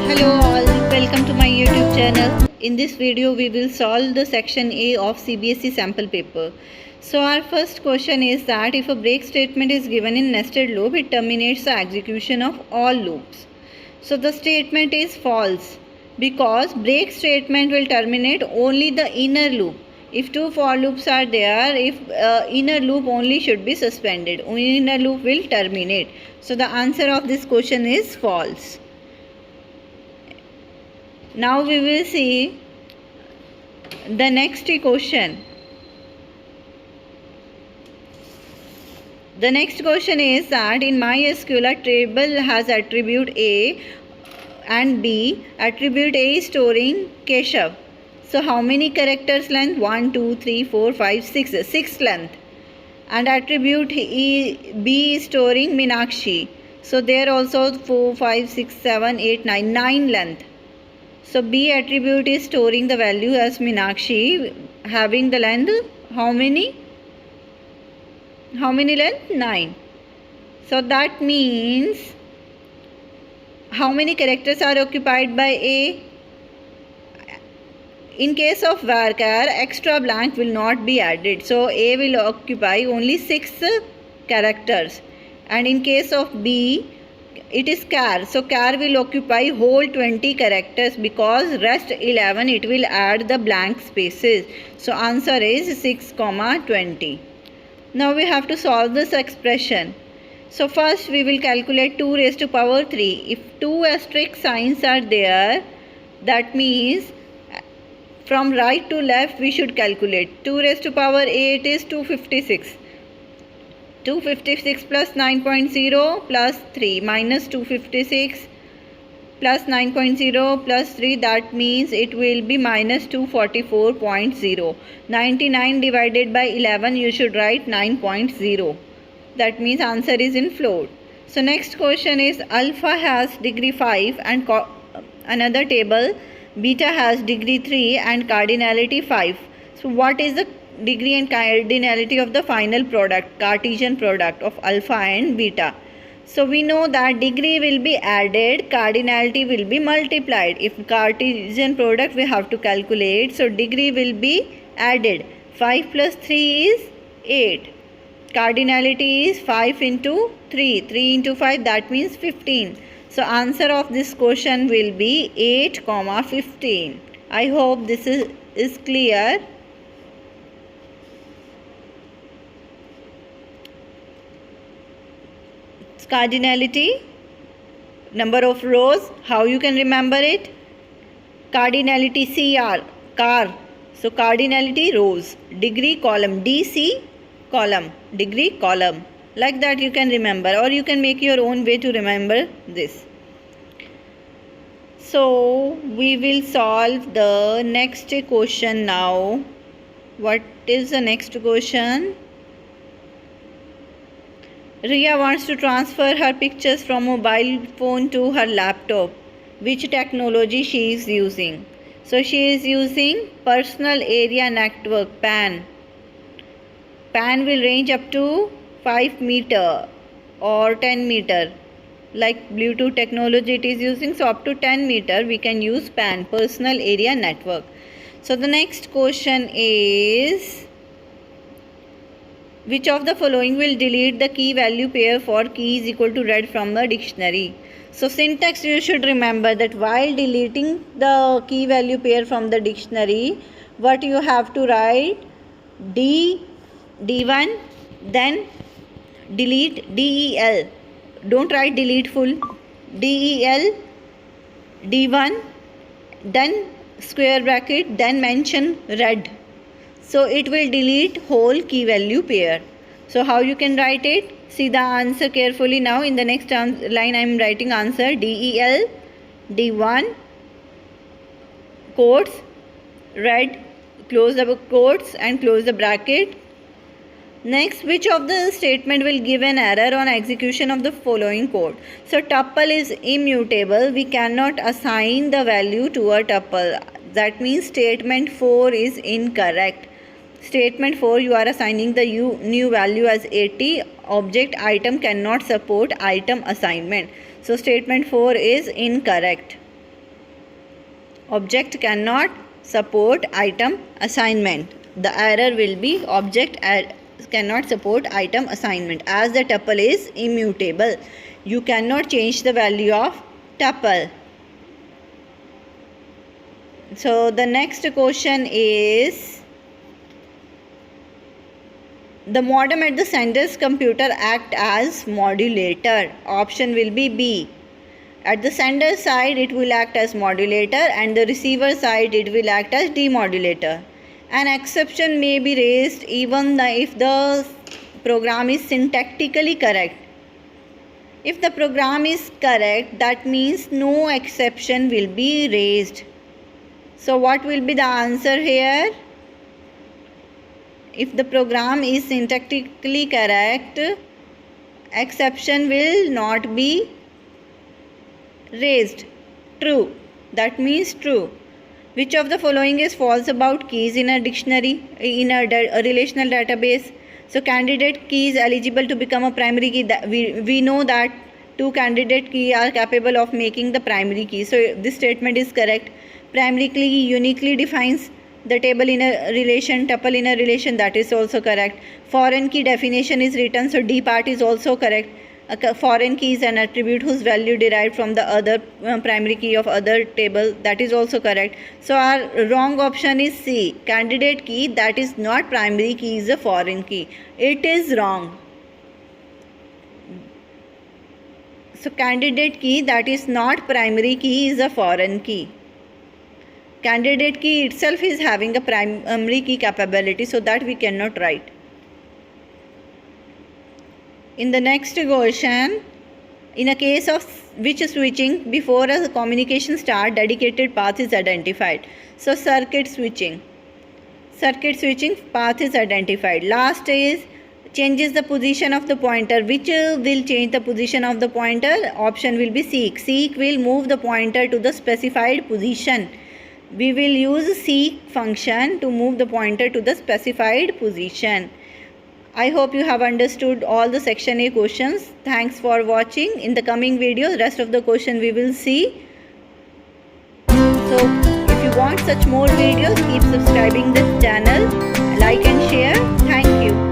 Hello all, welcome to my YouTube channel. In this video we will solve the section A of cbse sample paper. So our first question is that if a break statement is given in nested loop, it terminates the execution of all loops. So the statement is false because break statement will terminate only the inner loop. If two for loops are there, if inner loop only should be suspended, only inner loop will terminate. So the answer of this question is false. Now we will see the next question. The next question is that in MySQL a table has attribute A and B. Attribute A is storing Keshav. So how many characters length? 1, 2, 3, 4, 5, 6. 6 length. And attribute B is storing Meenakshi. So there also 4, 5, 6, 7, 8, 9. 9 length. So B attribute is storing the value as Meenakshi, having the length how many? How many length? 9. So that means how many characters are occupied by A? In case of varchar, extra blank will not be added. So A will occupy only 6 characters. And in case of B, it is char. So char will occupy whole 20 characters because rest 11 it will add the blank spaces. So answer is 6, 20. Now we have to solve this expression. So first we will calculate 2 raised to power 3. If 2 asterisk signs are there, that means from right to left we should calculate. 2 raised to power 8 is 256. 256 plus 9.0 plus 3 minus 256 plus 9.0 plus 3, that means it will be minus 244.0. 99 divided by 11 you should write 9.0. That means answer is in float. So next question is alpha has degree 5 and another table beta has degree 3 and cardinality 5. So what is the degree and cardinality of the final product, Cartesian product of alpha and beta? So we know that degree will be added, cardinality will be multiplied. If Cartesian product we have to calculate, so degree will be added. 5 plus 3 is 8. Cardinality is 5 into 3. 3 into 5, that means 15. So answer of this question will be 8, 15. I hope this is clear. Cardinality, number of rows, how you can remember it? Cardinality CR, car. So cardinality rows, degree column, DC column, degree column. Like that you can remember, or you can make your own way to remember this. So we will solve the next question now. What is the next question? Riya wants to transfer her pictures from mobile phone to her laptop. Which technology she is using? So she is using personal area network, PAN. PAN will range up to 5 meter or 10 meter. Like Bluetooth technology it is using, so up to 10 meter we can use PAN, personal area network. So the next question is, which of the following will delete the key value pair for key is equal to read from the dictionary? So syntax you should remember that while deleting the key value pair from the dictionary, what you have to write? D1, then delete DEL. Don't write delete full. DEL, D1, then square bracket, then mention read. So it will delete whole key value pair. So how you can write it? See the answer carefully now. In the next line I am writing answer. DEL, D1, quotes, read, close the quotes and close the bracket. Next, which of the statement will give an error on execution of the following code? So tuple is immutable. We cannot assign the value to a tuple. That means statement 4 is incorrect. Statement 4, you are assigning the new value as 80. Object item cannot support item assignment. So statement 4 is incorrect. Object cannot support item assignment. The error will be object cannot support item assignment as the tuple is immutable. You cannot change the value of tuple. So the next question is, the modem at the sender's computer act as modulator. Option will be B. At the sender side it will act as modulator and the receiver side it will act as demodulator. An exception may be raised even if the program is syntactically correct. If the program is correct, that means no exception will be raised. So what will be the answer here? If the program is syntactically correct, exception will not be raised. True. That means true. Which of the following is false about keys in a dictionary, in a relational database? So candidate key is eligible to become a primary key. We know that two candidate key are capable of making the primary key. So this statement is correct. Primary key uniquely defines the table in a relation, tuple in a relation, that is also correct. Foreign key definition is written, so D part is also correct. A foreign key is an attribute whose value derived from the other primary key of other table, that is also correct. So our wrong option is C. Candidate key that is not primary key is a foreign key. It is wrong. So candidate key that is not primary key is a foreign key. Candidate key itself is having a primary key capability, so that we cannot write. In the next question, in a case of which switching before a communication start, dedicated path is identified. So circuit switching path is identified. Last is changes the position of the pointer. Which will change the position of the pointer? Option will be seek. Seek will move the pointer to the specified position. We will use seek function to move the pointer to the specified position. I hope you have understood all the section A questions. Thanks for watching. In the coming videos, rest of the question we will see. So if you want such more videos, keep subscribing this channel, like and share. Thank you.